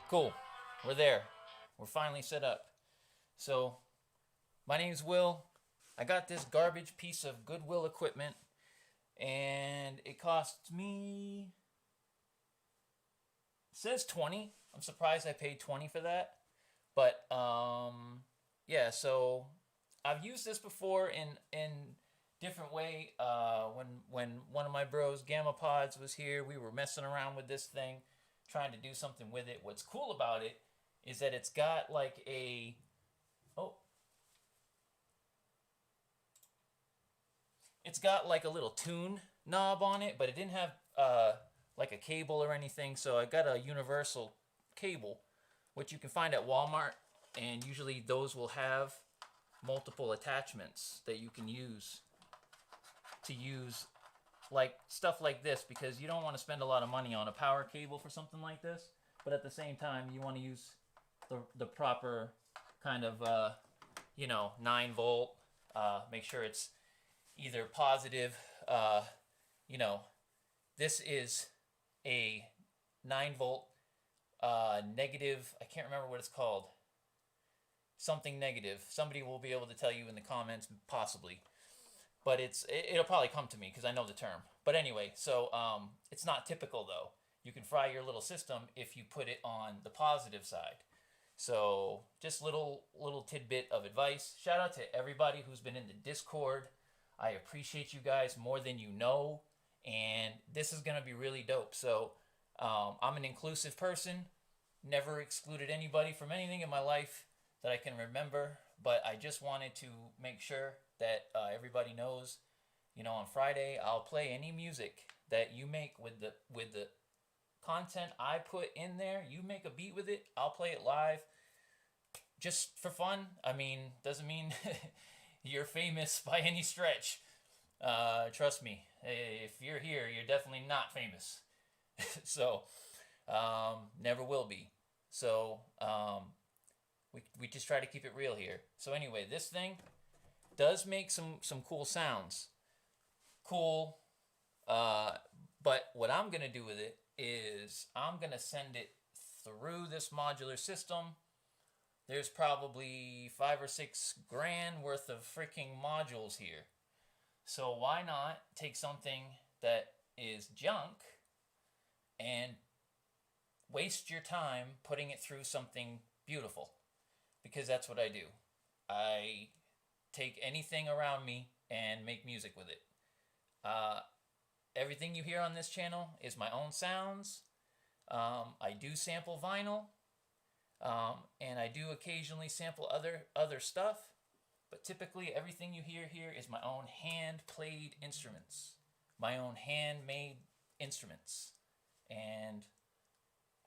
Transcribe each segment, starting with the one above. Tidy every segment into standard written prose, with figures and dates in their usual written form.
Cool. We're there. We're finally set up. So, my name's Will. I got this garbage piece of Goodwill equipment, and it cost me... It says 20. I'm surprised I paid 20 for that. But, yeah, so I've used this before in different way. When one of my bros, Gamma Pods, was here, we were messing around with this thing, trying to do something with it. What's cool about it is that it's got like a... Oh. It's got like a little tune knob on it, but it didn't have like a cable or anything, so I got a universal cable, which you can find at Walmart, and usually those will have multiple attachments that you can use to use like stuff like this, because you don't want to spend a lot of money on a power cable for something like this, but at the same time you want to use the proper kind of 9 volt, make sure it's either positive, this is a 9 volt negative, I can't remember what it's called, something negative. Somebody will be able to tell you in the comments, possibly, but it'll probably come to me because I know the term. But anyway, so it's not typical though. You can fry your little system if you put it on the positive side. So just little tidbit of advice. Shout out to everybody who's been in the Discord. I appreciate you guys more than you know, and this is gonna be really dope. So I'm an inclusive person, never excluded anybody from anything in my life that I can remember, but I just wanted to make sure that everybody knows, on Friday I'll play any music that you make with the content I put in there. You make a beat with it, I'll play it live, just for fun. I mean, doesn't mean you're famous by any stretch. Trust me, if you're here, you're definitely not famous. So, never will be. So, we just try to keep it real here. So anyway, this thing does make some cool sounds. Cool. But what I'm going to do with it is I'm going to send it through this modular system there's probably 5 or 6 grand worth of freaking modules here. So why not take something that is junk and waste your time putting it through something beautiful? Because that's what I do. I take anything around me and make music with it. Everything you hear on this channel is my own sounds. I do sample vinyl, and I do occasionally sample other stuff, but typically everything you hear here is my own hand-played instruments, my own handmade instruments, and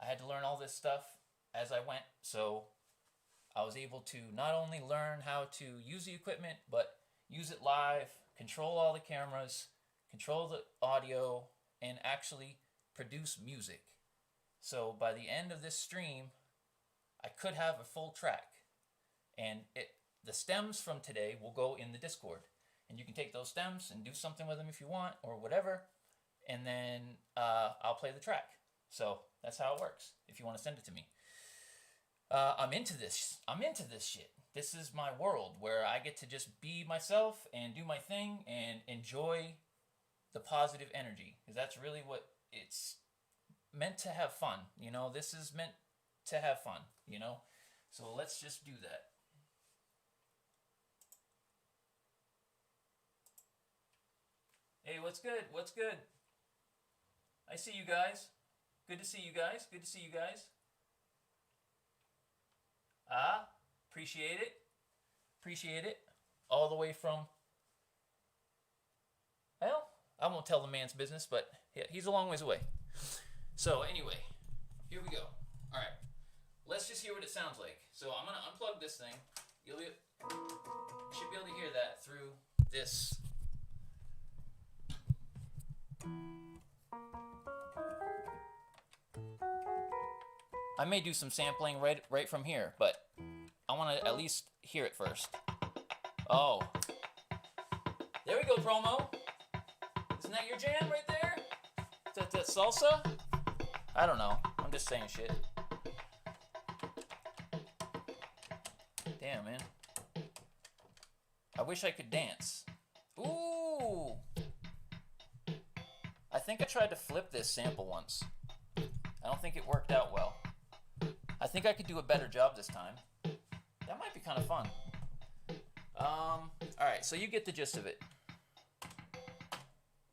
I had to learn all this stuff as I went, so I was able to not only learn how to use the equipment, but use it live, control all the cameras, control the audio, and actually produce music. So by the end of this stream, I could have a full track, and the stems from today will go in the Discord, and you can take those stems and do something with them if you want, or whatever, and then I'll play the track. So that's how it works, if you want to send it to me. I'm into this shit. This is my world where I get to just be myself and do my thing and enjoy the positive energy, because that's really what it's meant to have fun. You know, this is meant to have fun, you know? So let's just do that. Hey, what's good? What's good? I see you guys. Good to see you guys. Good to see you guys. Appreciate it. Appreciate it. All the way from, well, I won't tell the man's business, but yeah, he's a long ways away. So anyway, here we go. All right, let's just hear what it sounds like. So I'm gonna unplug this thing. You should be able to hear that through this. I may do some sampling right from here, but I want to at least hear it first. Oh, there we go, promo. Isn't that your jam right there? Is that salsa? I don't know. I'm just saying shit. Damn, man. I wish I could dance. Ooh! I think I tried to flip this sample once. I don't think it worked out well. I think I could do a better job this time. That might be kind of fun. Alright, so you get the gist of it.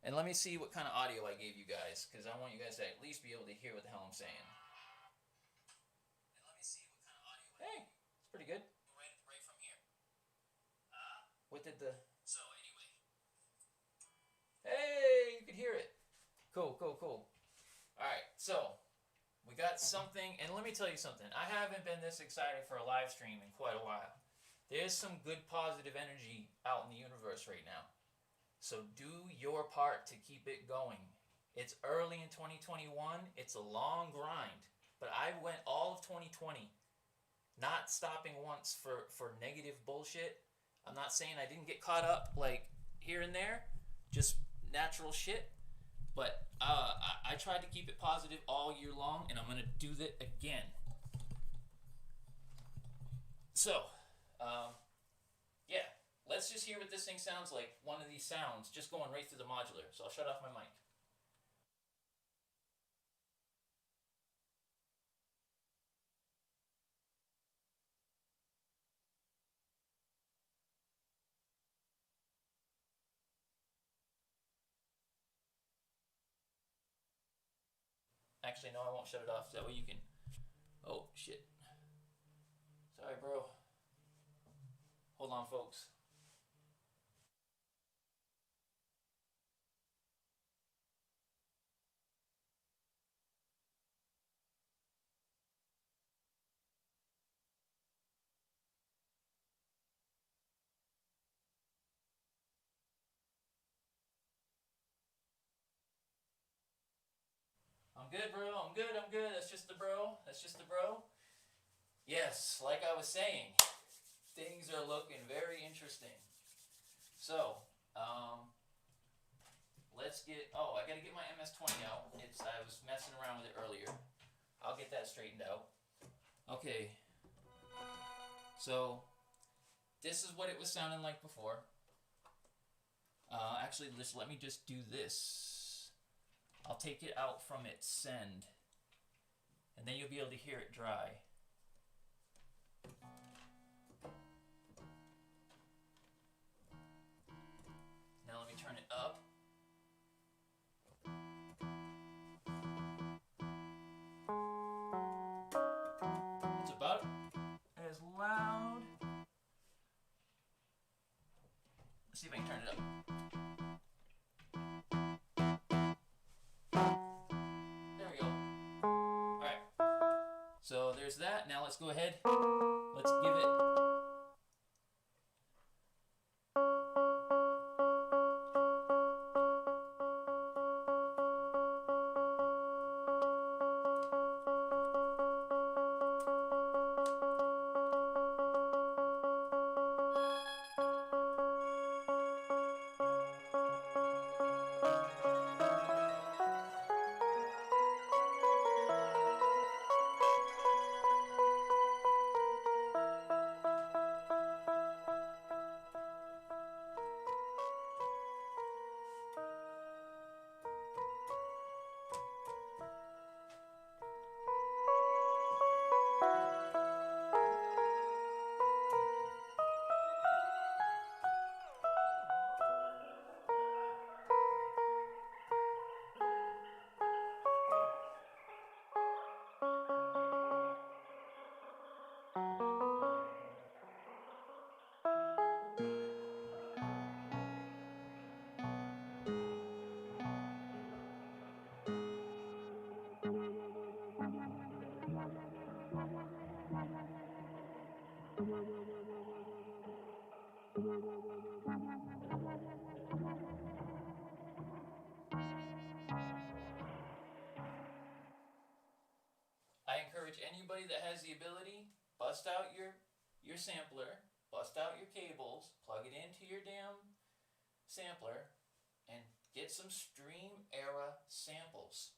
And let me see what kind of audio I gave you guys, because I want you guys to at least be able to hear what the hell I'm saying. And let me see what kind of audio. Hey, it's pretty good. Right from here. What did the? So anyway. Hey, you could hear it. Cool, cool, cool. All right, so we got something, and let me tell you something. I haven't been this excited for a live stream in quite a while. There's some good positive energy out in the universe right now. So do your part to keep it going. It's early in 2021. It's a long grind. But I went all of 2020 not stopping once for negative bullshit. I'm not saying I didn't get caught up like here and there. Just natural shit. But I tried to keep it positive all year long, and I'm going to do that again. So, yeah. Let's just hear what this thing sounds like. One of these sounds just going right through the modular. So I'll shut off my mic. Actually, no, I won't shut it off. That way you can... Oh, shit. Sorry, bro. Hold on, folks. I'm good, bro. I'm good. I'm good. That's just the bro. That's just the bro. Yes, like I was saying, things are looking very interesting. So, let's get... Oh, I got to get my MS-20 out. I was messing around with it earlier. I'll get that straightened out. Okay. So this is what it was sounding like before. Actually, let me just do this. I'll take it out from its send, and then you'll be able to hear it dry. Now let me turn it up. It's about as loud. Let's see if I can turn it up. There we go. Alright. So there's that. Now let's go ahead. Let's give it. I encourage anybody that has the ability, bust out your sampler, bust out your cables, plug it into your damn sampler, and get some Stream era samples.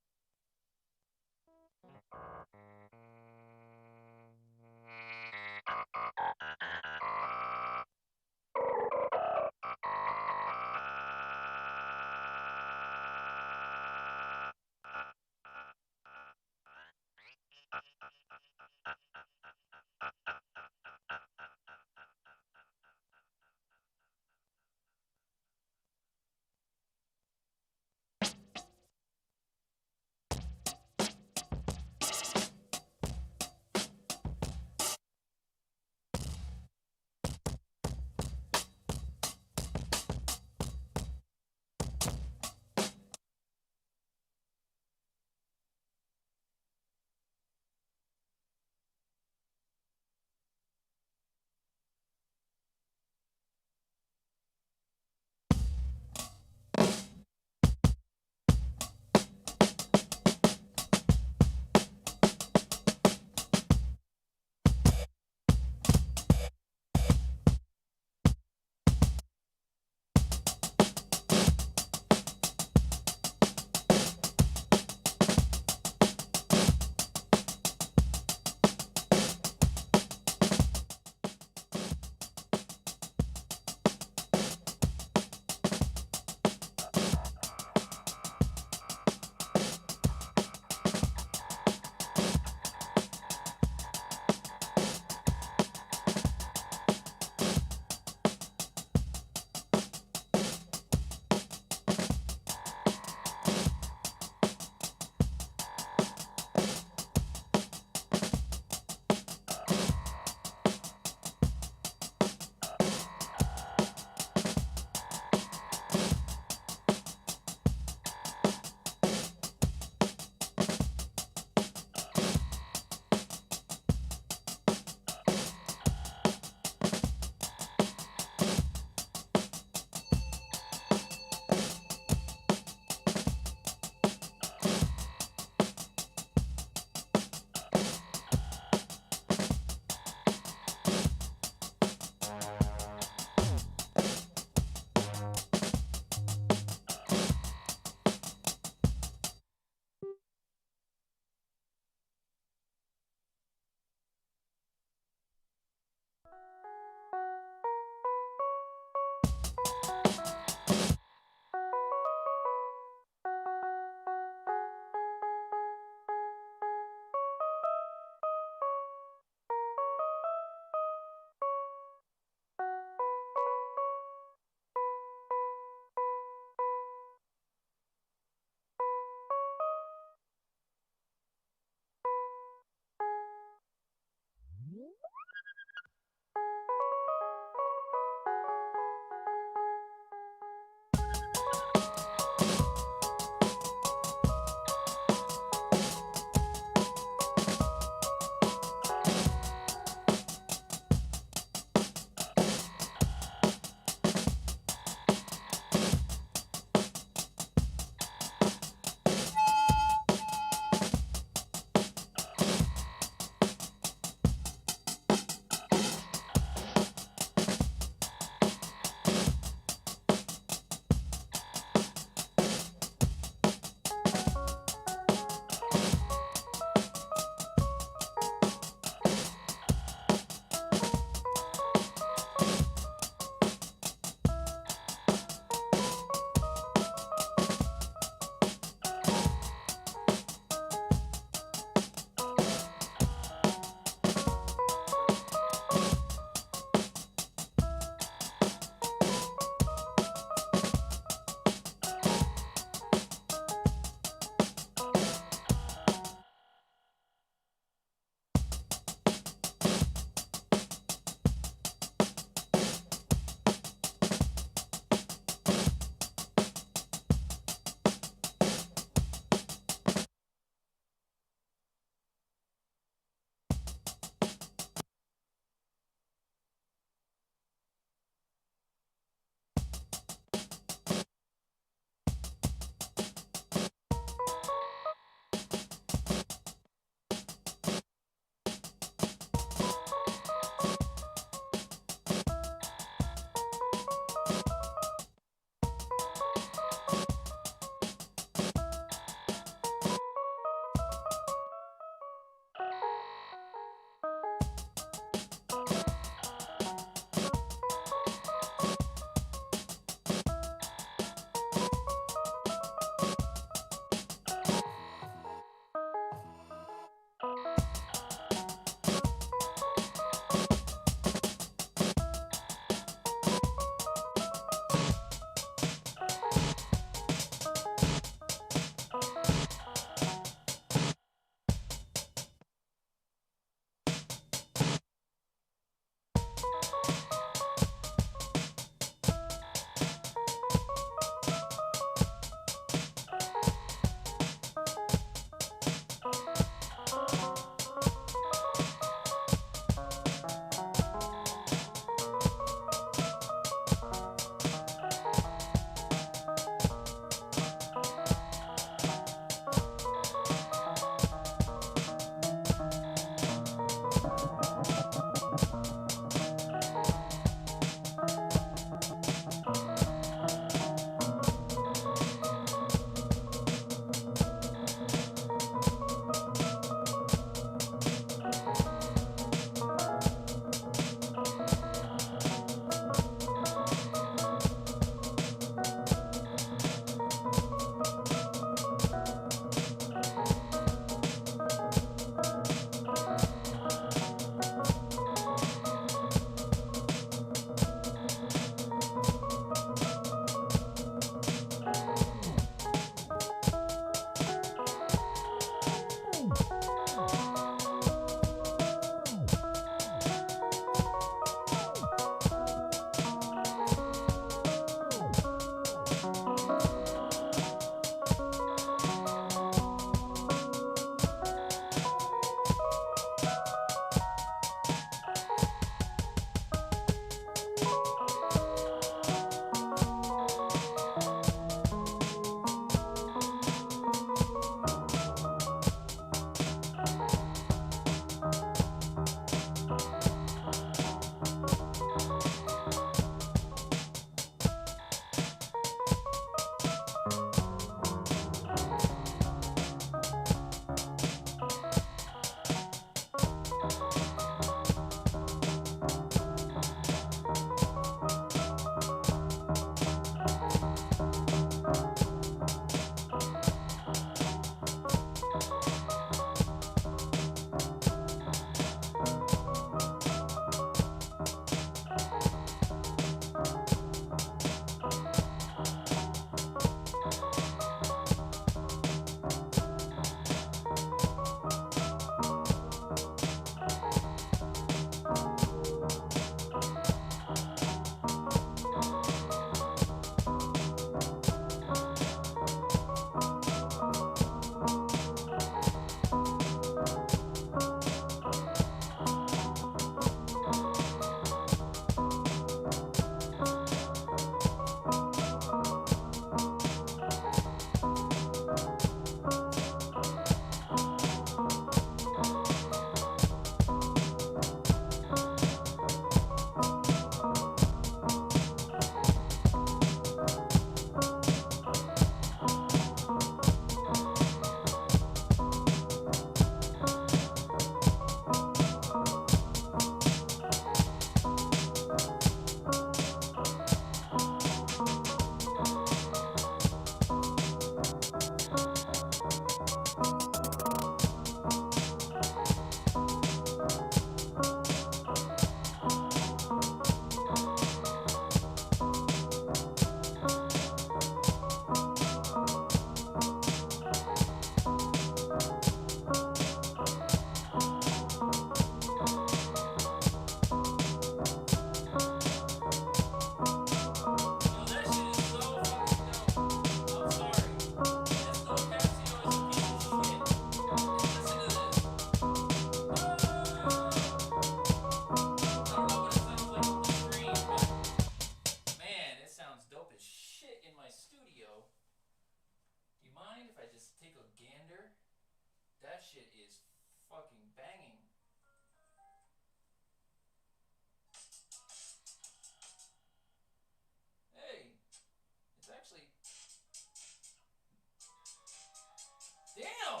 Damn!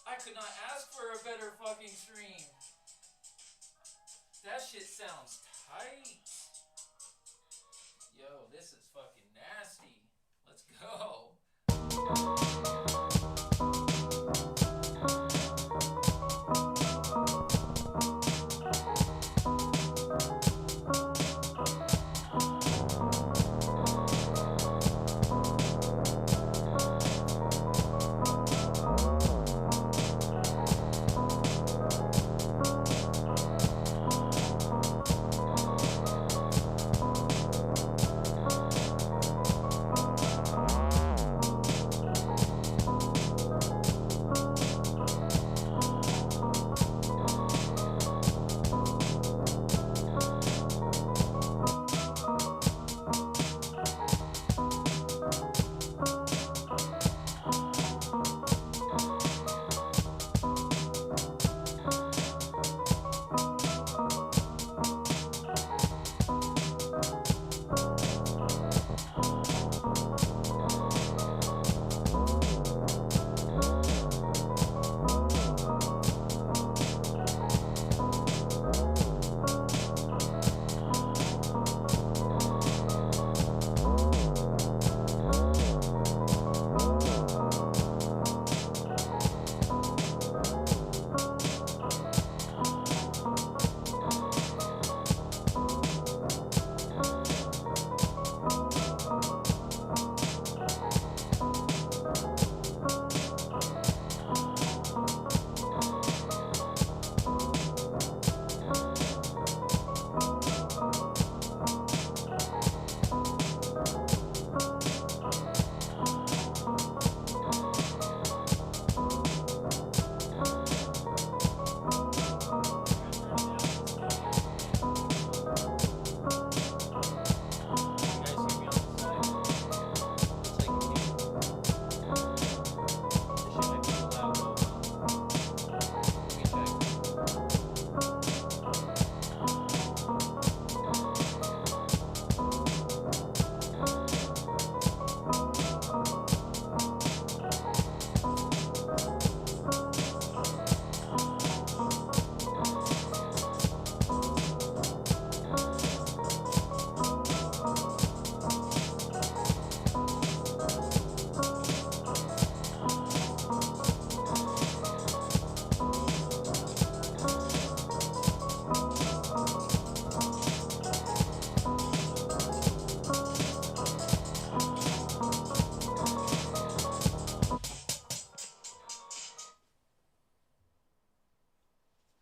I could not ask for a better fucking stream. That shit sounds tight. Yo, this is fucking nasty. Let's go.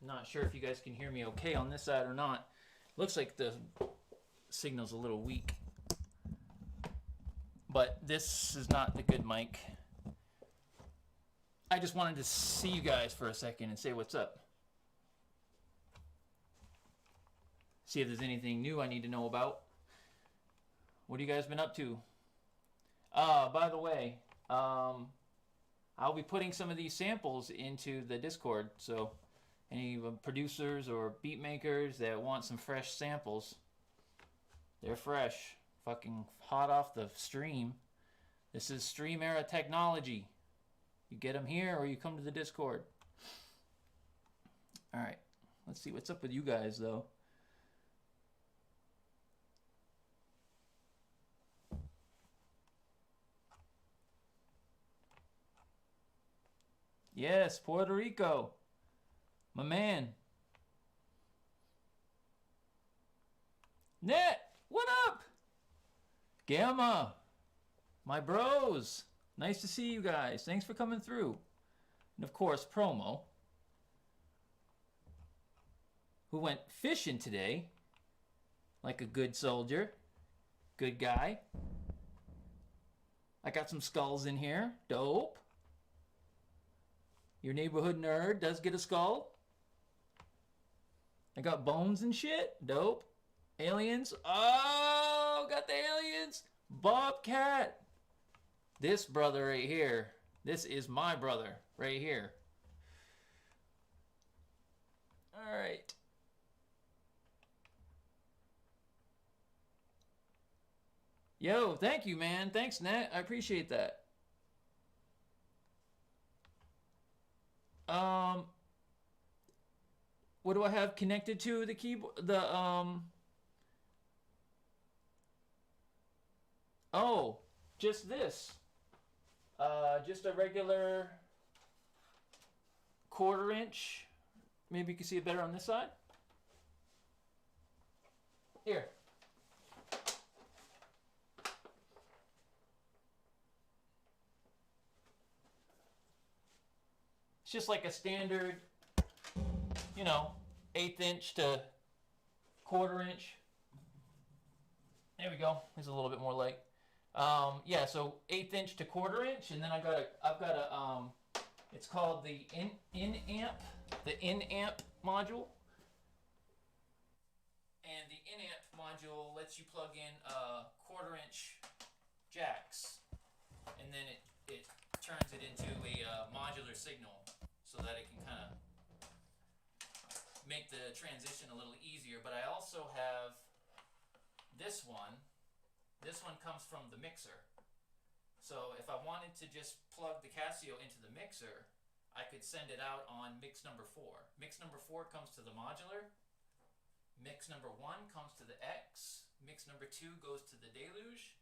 Not sure if you guys can hear me okay on this side or not. Looks like the signal's a little weak. But this is not the good mic. I just wanted to see you guys for a second and say what's up. See if there's anything new I need to know about. What have you guys been up to? By the way, I'll be putting some of these samples into the Discord, so any producers or beat makers that want some fresh samples, they're fresh, fucking hot off the stream. This is stream era technology. You get them here or you come to the Discord. All right, let's see what's up with you guys though. Yes, Puerto Rico. My man. Net, what up? Gamma, my bros. Nice to see you guys. Thanks for coming through. And of course, Promo, who went fishing today like a good soldier. Good guy. I got some skulls in here. Dope. Your neighborhood nerd does get a skull. I got bones and shit. Dope. Aliens. Oh, got the aliens. Bobcat. This brother right here. This is my brother right here. All right. Yo, thank you, man. Thanks, Nat. I appreciate that. What do I have connected to the keyboard? Oh, just this. Just a regular 1/4 inch. Maybe you can see it better on this side. Here. It's just like a standard, you know, 1/8 inch to 1/4 inch. There we go. There's a little bit more light. Yeah, so 1/8 inch to 1/4 inch, and then I've got a it's called the in-amp module. And the in-amp module lets you plug in 1/4 inch jacks, and then it turns it into a modular signal so that it can kind of make the transition a little easier. But I also have this one. This one comes from the mixer. So if I wanted to just plug the Casio into the mixer, I could send it out on mix number 4. Mix number 4 comes to the modular. Mix number 1 comes to the X. Mix number 2 goes to the Deluge.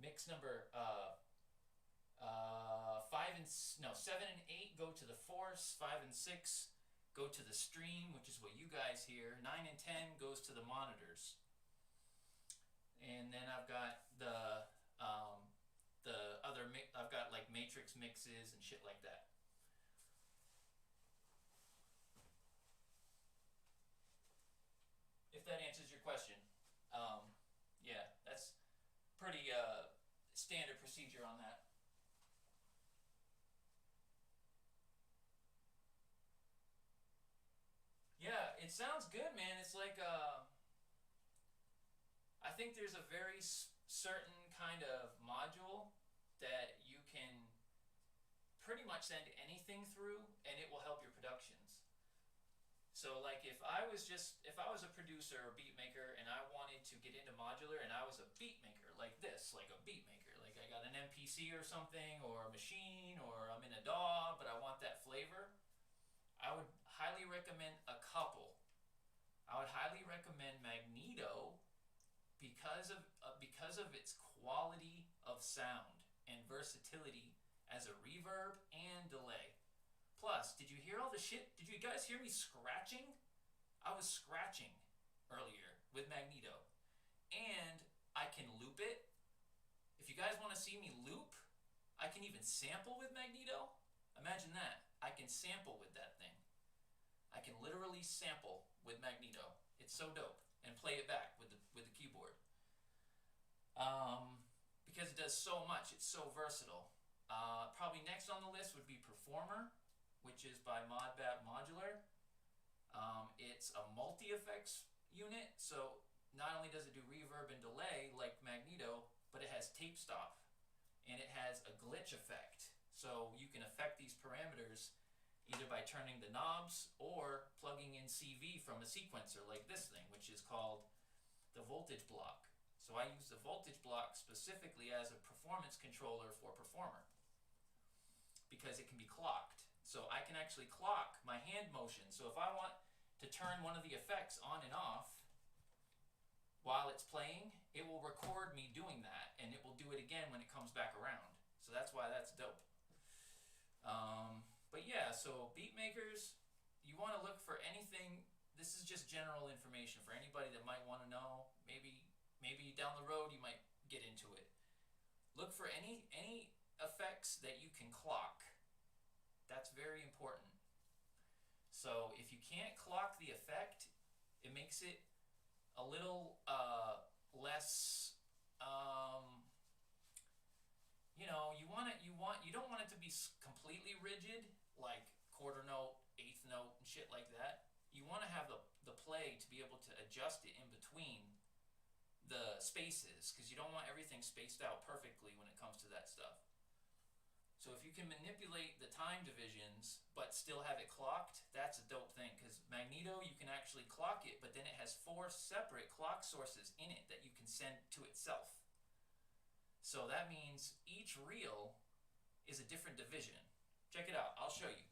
Mix number 7 and 8 go to the Force. 5 and 6 go to the Stream, which is what you guys hear. 9 and 10 goes to the monitors. And then I've got the other I've got like matrix mixes and shit like that. If that answers your question. Yeah, that's pretty standard procedure on that. Yeah, it sounds good, man. It's like I think there's a very certain kind of module that you can pretty much send anything through and it will help your productions. So like if I was a producer or beat maker and I wanted to get into modular and I was a beat maker like this, like a beat maker, like I got an Mpc or something or a machine or I'm in a DAW but I want that flavor, I would highly recommend a couple. I would highly recommend Magneto because of its quality of sound and versatility as a reverb and delay. Plus, did you hear all the shit? Did you guys hear me scratching? I was scratching earlier with Magneto. And I can loop it. If you guys want to see me loop, I can even sample with Magneto. Imagine that. I can sample with that thing. I can literally sample with Magneto. It's so dope. And play it back with the keyboard. Because it does so much. It's so versatile. Probably next on the list would be Performer, which is by Modbap Modular. It's a multi-effects unit, so not only does it do reverb and delay like Magneto, but it has tape stop, and it has a glitch effect. So you can affect these parameters either by turning the knobs or plugging in CV from a sequencer like this thing, which is called the voltage block. So I use the voltage block specifically as a performance controller for Performer because it can be clocked. So I can actually clock my hand motion. So if I want to turn one of the effects on and off while it's playing, it will record me doing that, and it will do it again when it comes back around. So that's why that's dope. so beat makers, you want to look for anything. This is just general information for anybody that might want to know. Maybe down the road you might get into it. Look for any effects that you can clock. That's very important. So if you can't clock the effect, it makes it a little less. You don't want it to be completely rigid, like quarter note, eighth note, and shit like that. You want to have the play to be able to adjust it in between the spaces, because you don't want everything spaced out perfectly when it comes to that stuff. So if you can manipulate the time divisions but still have it clocked, that's a dope thing, because Magneto, you can actually clock it, but then it has 4 separate clock sources in it that you can send to itself. So that means each reel is a different division. Check it out, I'll show you.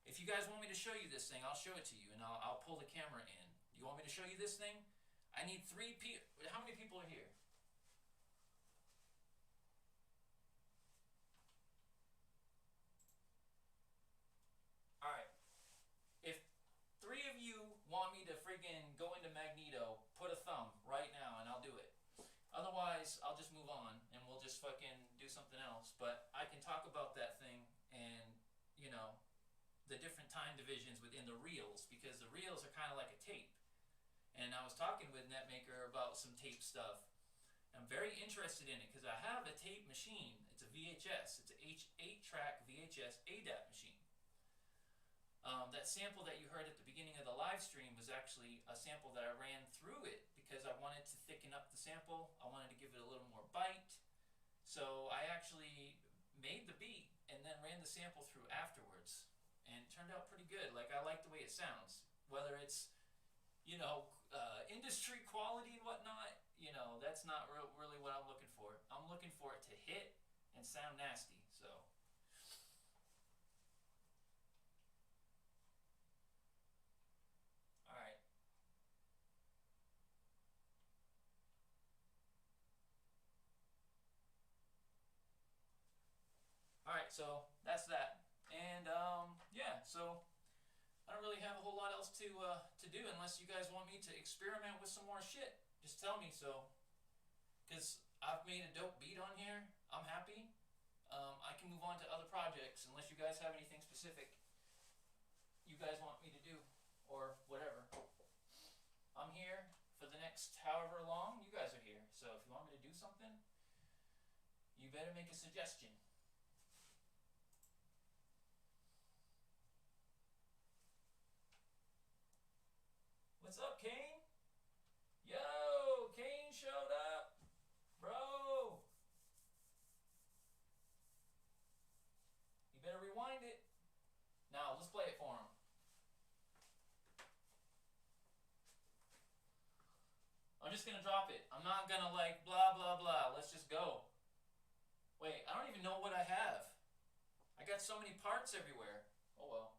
If you guys want me to show you this thing, I'll show it to you, and I'll pull the camera in. You want me to show you this thing? I need 3 people. How many people are here? Alright. If 3 of you want me to friggin' go into Magneto, put a thumb right now and I'll do it. Otherwise, I'll just move on and we'll just fucking do something else. But I can talk about that thing and, you know, the different time divisions within the reels, because the reels are kind of like a tape. And I was talking with Netmaker about some tape stuff. I'm very interested in it because I have a tape machine. It's a VHS. It's an 8-track VHS ADAT machine. That sample that you heard at the beginning of the live stream was actually a sample that I ran through it because I wanted to thicken up the sample. I wanted to give it a little more bite. So I actually made the beat and then ran the sample through afterwards. And it turned out pretty good. Like, I like the way it sounds. Whether it's, you know, industry quality and whatnot, you know, that's not really what I'm looking for. I'm looking for it to hit and sound nasty. So Alright, so that's that. And yeah, so I don't really have a whole lot else to do unless you guys want me to experiment with some more shit. Just tell me so. Because I've made a dope beat on here. I'm happy. I can move on to other projects unless you guys have anything specific you guys want me to do or whatever. I'm here for the next however long you guys are here. So if you want me to do something, you better make a suggestion. What's up, Kane? Yo, Kane showed up, bro. You better rewind it. Now, let's play it for him. I'm just gonna drop it. I'm not gonna like blah blah blah. Let's just go. Wait, I don't even know what I have. I got so many parts everywhere. Oh well.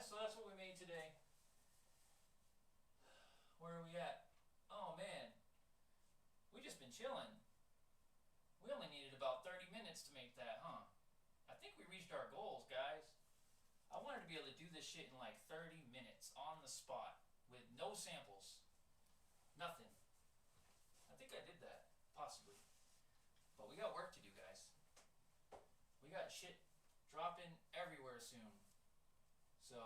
So that's what we made today. Where are we at? Oh man, we just been chilling. We only needed about 30 minutes to make that, huh? I think we reached our goals, guys. I wanted to be able to do this shit in like 30 minutes on the spot with no samples. Nothing. I think I did that, possibly. But we got work to do, guys. We got shit dropping everywhere soon. So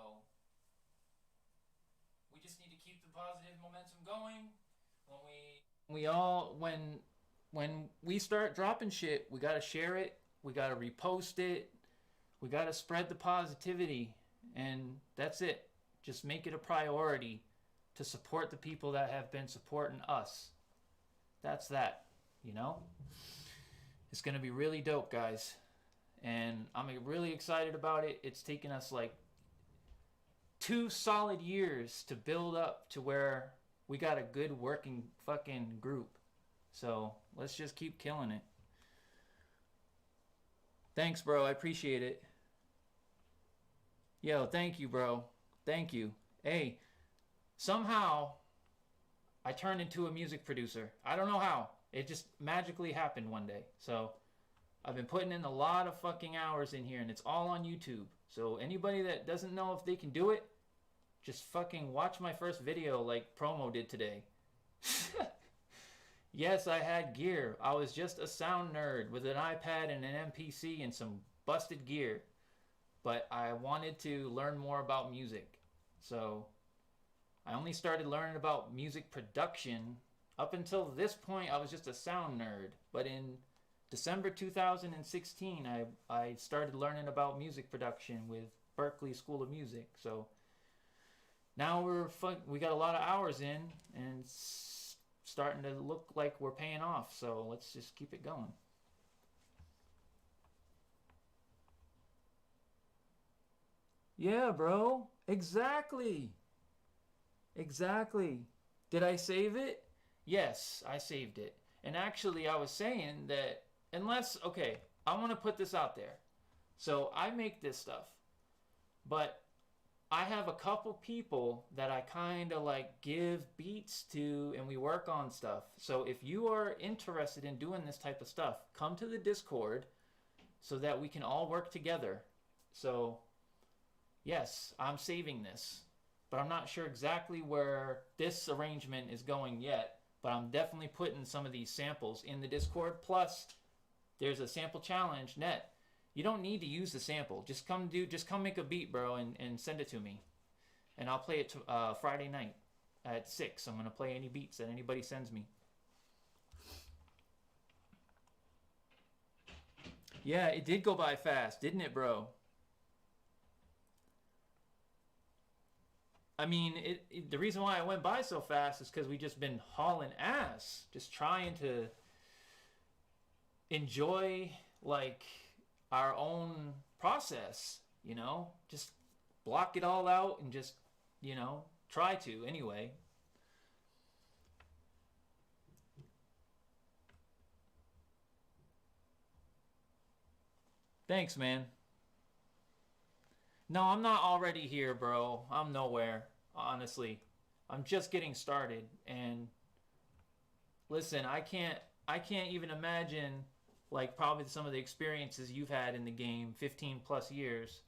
we just need to keep the positive momentum going. When we start dropping shit, we gotta share it, we gotta repost it, we gotta spread the positivity, and that's it. Just make it a priority to support the people that have been supporting us. That's that, you know? It's gonna be really dope, guys. And I'm really excited about it. It's taken us like 2 solid years to build up to where we got a good working fucking group. So let's just keep killing it. Thanks, bro. I appreciate it. Yo, thank you, bro. Thank you. Hey, somehow I turned into a music producer. I don't know how. It just magically happened one day. So I've been putting in a lot of fucking hours in here, and it's all on YouTube. So anybody that doesn't know if they can do it, just fucking watch my first video like Promo did today. Yes, I had gear. I was just a sound nerd with an iPad and an MPC and some busted gear. But I wanted to learn more about music. So I only started learning about music production. Up until this point, I was just a sound nerd. But in December 2016, I started learning about music production with Berklee School of Music. So now we got a lot of hours in, and it's starting to look like we're paying off. So let's just keep it going. Yeah, bro. Exactly. Exactly. Did I save it? Yes, I saved it. And actually, I was saying that okay, I want to put this out there. So I make this stuff, but I have a couple people that I kind of like give beats to, and we work on stuff. So if you are interested in doing this type of stuff, come to the Discord so that we can all work together. So yes, I'm saving this, but I'm not sure exactly where this arrangement is going yet, but I'm definitely putting some of these samples in the Discord. Plus there's a sample challenge net. You don't need to use the sample. Just come make a beat, bro, and send it to me. And I'll play it Friday night at 6. I'm going to play any beats that anybody sends me. Yeah, it did go by fast, didn't it, bro? I mean, the reason why it went by so fast is because we just been hauling ass. Just trying to enjoy, like, our own process, you know, just block it all out and just, you know, try to anyway. Thanks, man. No, I'm not already here, bro. I'm nowhere, honestly. I'm just getting started, and listen, I can't even imagine like probably some of the experiences you've had in the game 15 plus years.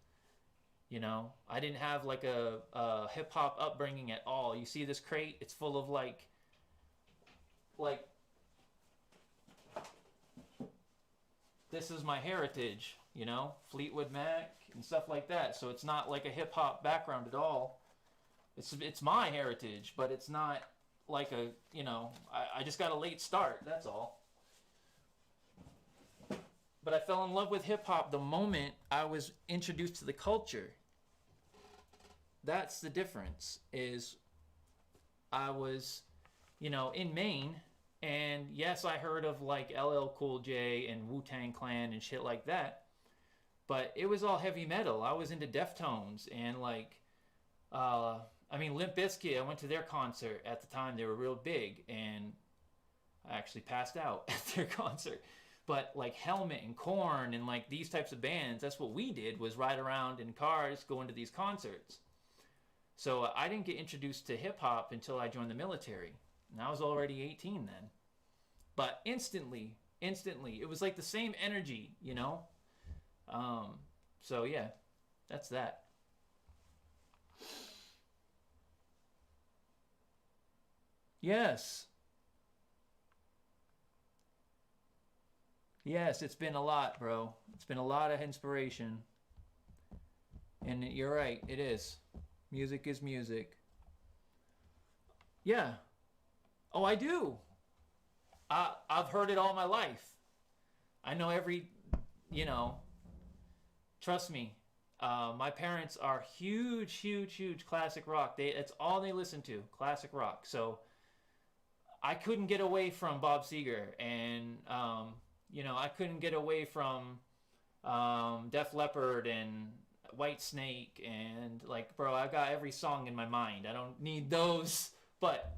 You know, I didn't have like a hip hop upbringing at all. You see this crate? It's full of like this is my heritage, you know, Fleetwood Mac and stuff like that. So it's not like a hip hop background at all. It's my heritage, but it's not like a, you know, I just got a late start, that's all. But I fell in love with hip hop the moment I was introduced to the culture. That's the difference. Is I was, you know, in Maine, and yes, I heard of like LL Cool J and Wu-Tang Clan and shit like that, but it was all heavy metal. I was into Deftones and like, I mean, Limp Bizkit. I went to their concert at the time. They were real big, and I actually passed out at their concert. But like Helmet and Korn and like these types of bands, that's what we did, was ride around in cars going to these concerts. So I didn't get introduced to hip hop until I joined the military. And I was already 18 then. But instantly, it was like the same energy, you know? So yeah, that's that. Yes. Yes, it's been a lot, bro. It's been a lot of inspiration. And you're right, it is. Music is music. Yeah. Oh, I do. I've heard it all my life. I know every, you know, trust me. My parents are huge classic rock. It's all they listen to, classic rock. So I couldn't get away from Bob Seger, and you know, I couldn't get away from Def Leppard and White Snake, and like, bro, I got every song in my mind. I don't need those, but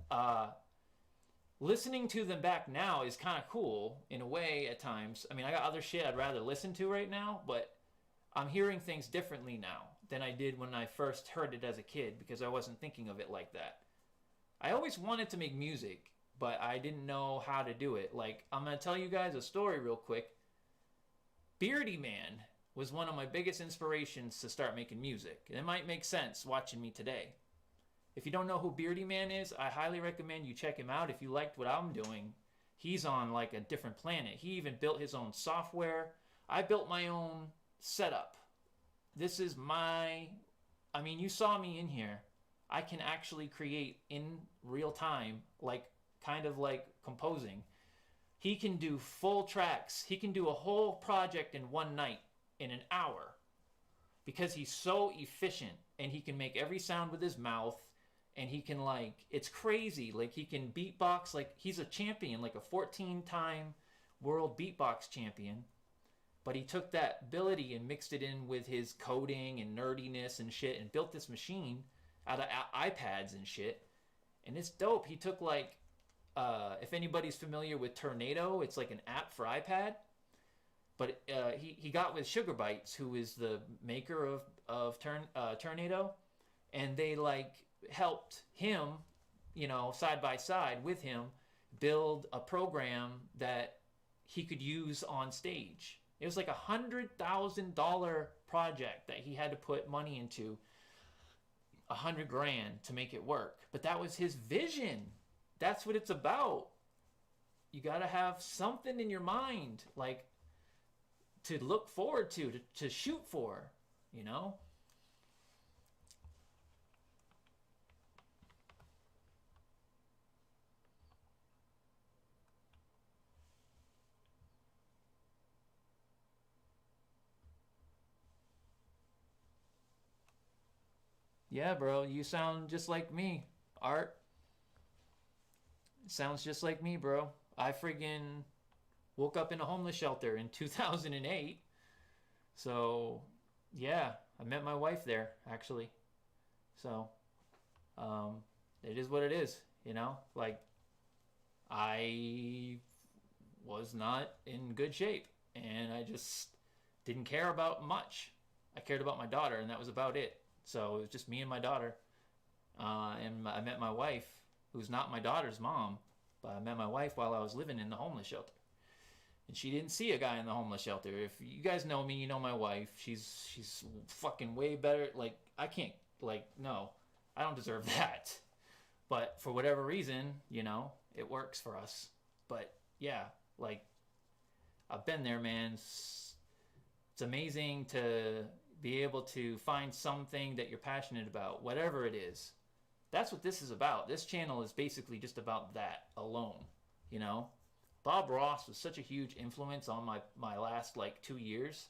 listening to them back now is kind of cool in a way at times. I mean, I got other shit I'd rather listen to right now, but I'm hearing things differently now than I did when I first heard it as a kid, because I wasn't thinking of it like that. I always wanted to make music, but I didn't know how to do it. Like, I'm going to tell you guys a story real quick. Beardy Man was one of my biggest inspirations to start making music. And it might make sense watching me today. If you don't know who Beardy Man is, I highly recommend you check him out if you liked what I'm doing. He's on like a different planet. He even built his own software. I built my own setup. This is my... I mean, you saw me in here. I can actually create in real time, like kind of like composing. He can do full tracks. He can do a whole project in one night, in an hour, because he's so efficient, and he can make every sound with his mouth, and he can, like, it's crazy. Like, he can beatbox. Like, he's a champion, like a 14-time world beatbox champion, but he took that ability and mixed it in with his coding and nerdiness and shit, and built this machine out of iPads and shit. And it's dope. He took, like, if anybody's familiar with Tornado, it's like an app for iPad. But he got with Sugar Bytes, who is the maker of Tornado, and they like helped him, you know, side by side with him, build a program that he could use on stage. It was like $100,000 project that he had to put money into, $100,000 to make it work. But that was his vision. That's what it's about. You got to have something in your mind, like, to look forward to shoot for, you know? Yeah, bro, you sound just like me, Art. Sounds just like me, bro. I friggin' woke up in a homeless shelter in 2008. So, yeah, I met my wife there, actually. So, it is what it is, you know? Like, I was not in good shape, and I just didn't care about much. I cared about my daughter, and that was about it. So it was just me and my daughter. And I met my wife, who's not my daughter's mom, but I met my wife while I was living in the homeless shelter. And she didn't see a guy in the homeless shelter. If you guys know me, you know my wife. She's fucking way better. Like, I can't, like, no, I don't deserve that. But for whatever reason, you know, it works for us. But yeah, like, I've been there, man. It's amazing to be able to find something that you're passionate about, whatever it is. That's what this is about. This channel is basically just about that alone, you know? Bob Ross was such a huge influence on my last, like, 2 years.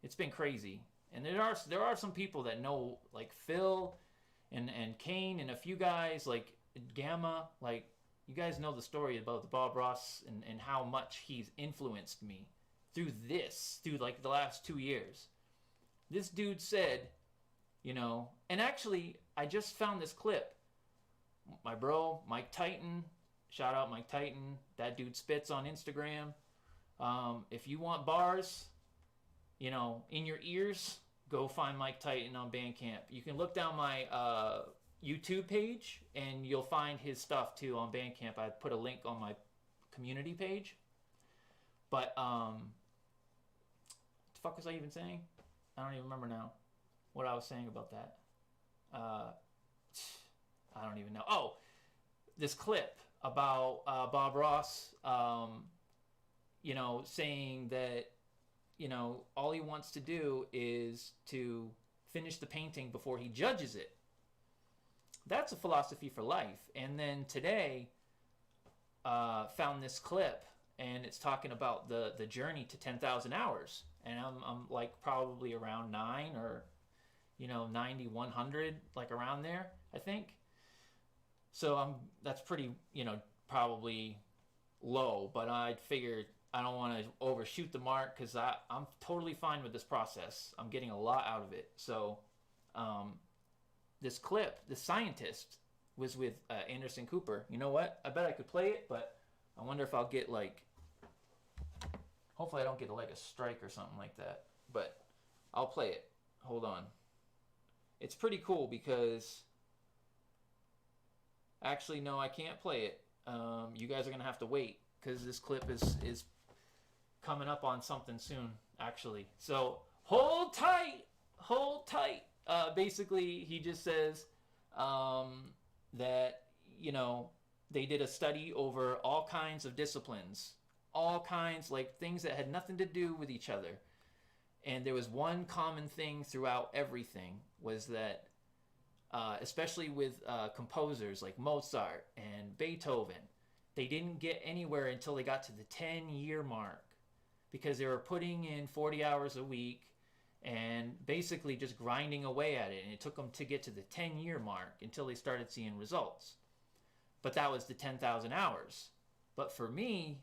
It's been crazy. And there are some people that know, like, Phil and Kane and a few guys, like, Gamma, like, you guys know the story about the Bob Ross and how much he's influenced me through like, the last 2 years. This dude said, you know, and actually, I just found this clip. My bro, Mike Titan, shout out Mike Titan. That dude spits on Instagram. If you want bars, you know, in your ears, go find Mike Titan on Bandcamp. You can look down my YouTube page, and you'll find his stuff, too, on Bandcamp. I put a link on my community page. But, what the fuck was I even saying? I don't even remember now what I was saying about that. I don't even know. Oh, this clip about Bob Ross, you know, saying that, you know, all he wants to do is to finish the painting before he judges it. That's a philosophy for life. And then today, found this clip, and it's talking about the journey to 10,000 hours. And I'm like probably around 9 or, you know, 90, 100, like around there, I think. So that's pretty, you know, probably low, but I figured I don't want to overshoot the mark because I'm totally fine with this process. I'm getting a lot out of it. So this clip, the scientist was with Anderson Cooper. You know what? I bet I could play it, but I wonder if I'll get like, hopefully I don't get like a strike or something like that, but I'll play it. Hold on. It's pretty cool because, actually, no, I can't play it. You guys are going to have to wait because this clip is coming up on something soon, actually. So hold tight, hold tight. Basically, he just says that, you know, they did a study over all kinds of disciplines, all kinds, like things that had nothing to do with each other. And there was one common thing throughout everything was that, especially with composers like Mozart and Beethoven, they didn't get anywhere until they got to the 10-year mark because they were putting in 40 hours a week and basically just grinding away at it. And it took them to get to the 10-year mark until they started seeing results. But that was the 10,000 hours. But for me,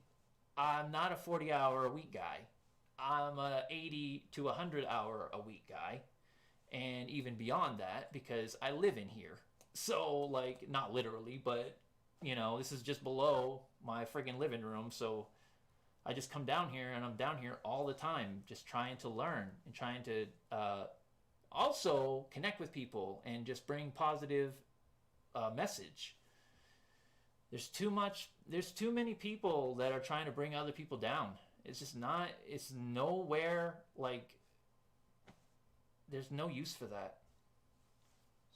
I'm not a 40-hour-a-week guy. I'm a 80 to 100-hour-a-week guy. And even beyond that, because I live in here. So, like, not literally, but, you know, this is just below my friggin' living room. So I just come down here, and I'm down here all the time, just trying to learn and trying to also connect with people and just bring positive message. There's too many people that are trying to bring other people down. It's just not, it's nowhere, like, there's no use for that.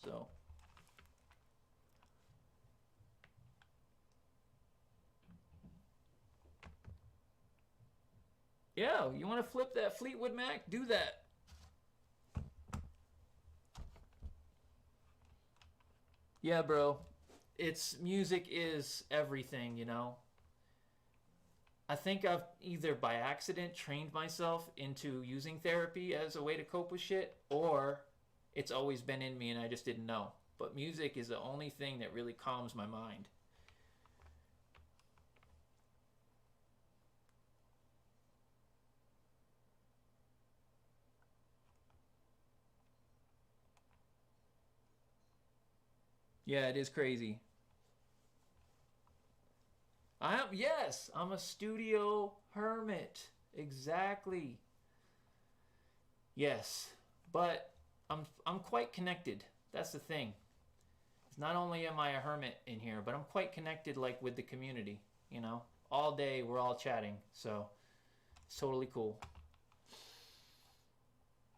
So. Yeah, you want to flip that Fleetwood Mac? Do that. Yeah, bro. Music is everything, you know. I think I've either by accident trained myself into using therapy as a way to cope with shit, or it's always been in me and I just didn't know. But music is the only thing that really calms my mind. Yeah, it is crazy. I'm a studio hermit. Exactly. Yes, but I'm quite connected. That's the thing. Not only am I a hermit in here, but I'm quite connected, like, with the community. You know, all day we're all chatting, so it's totally cool.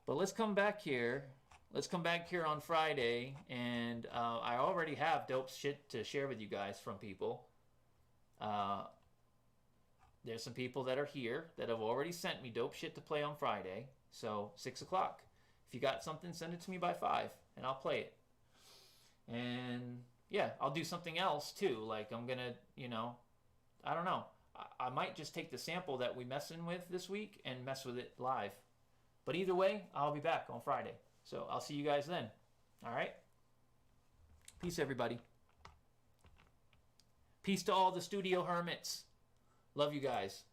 But let's come back here. Let's come back here on Friday, and I already have dope shit to share with you guys from people. There's some people that are here that have already sent me dope shit to play on Friday. So 6 o'clock. If you got something, send it to me by 5, and I'll play it. And yeah, I'll do something else too. Like, I'm gonna, you know, I don't know. I might just take the sample that we messing with this week and mess with it live. But either way, I'll be back on Friday. So I'll see you guys then. All right? Peace, everybody. Peace to all the studio hermits. Love you guys.